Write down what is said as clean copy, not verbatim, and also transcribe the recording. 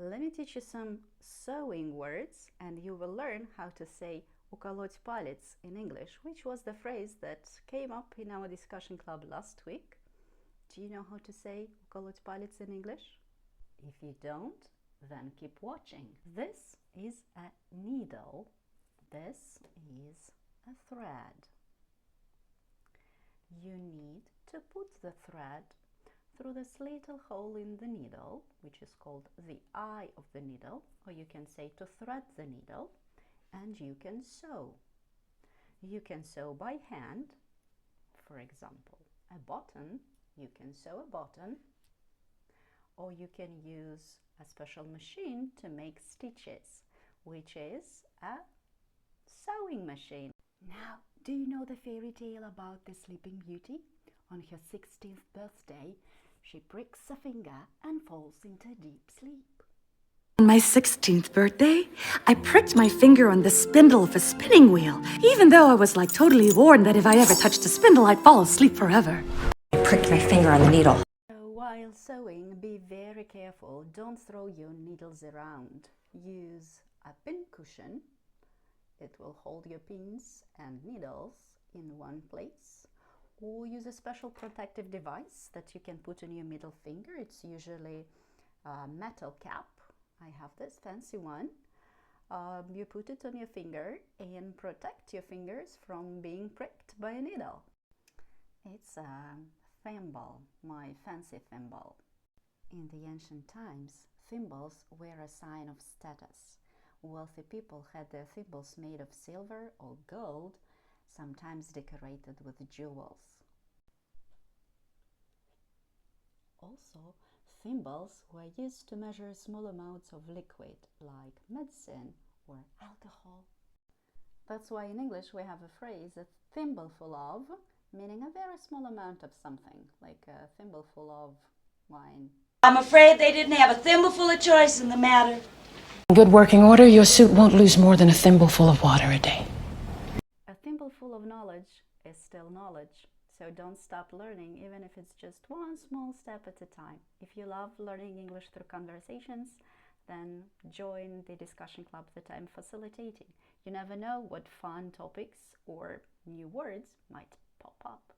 Let me teach you some sewing words and you will learn how to say уколоть палец in English, which was the phrase that came up in our discussion club last week. Do you know how to say уколоть палец in English? If you don't, then keep watching. This is a needle. This is a thread. You need to put the thread through this little hole in the needle, which is called the eye of the needle, or you can say to thread the needle, and you can sew. You can sew by hand, for example, a button. You can sew a button, or you can use a special machine to make stitches, which is a sewing machine. Now, do you know the fairy tale about the Sleeping Beauty? On her 16th birthday, she pricks a finger and falls into deep sleep. On my 16th birthday, I pricked my finger on the spindle of a spinning wheel, even though I was totally warned that if I ever touched a spindle, I'd fall asleep forever. I pricked my finger on the needle. So while sewing, be very careful. Don't throw your needles around. Use a pin cushion. It will hold your pins and needles in one place. Or use a special protective device that you can put on your middle finger. It's usually a metal cap. I have this fancy one. You put it on your finger and protect your fingers from being pricked by a needle. It's a thimble, my fancy thimble. In the ancient times, thimbles were a sign of status. Wealthy people had their thimbles made of silver or gold, sometimes decorated with jewels. Also, thimbles were used to measure small amounts of liquid, like medicine or alcohol. That's why in English we have a phrase, a thimbleful of, meaning a very small amount of something, like a thimbleful of wine. I'm afraid they didn't have a thimbleful of choice in the matter. In good working order, your suit won't lose more than a thimbleful of water a day. A thimbleful of knowledge is still knowledge, so don't stop learning, even if it's just one small step at a time. If you love learning English through conversations, then join the discussion club that I'm facilitating. You never know what fun topics or new words might pop up.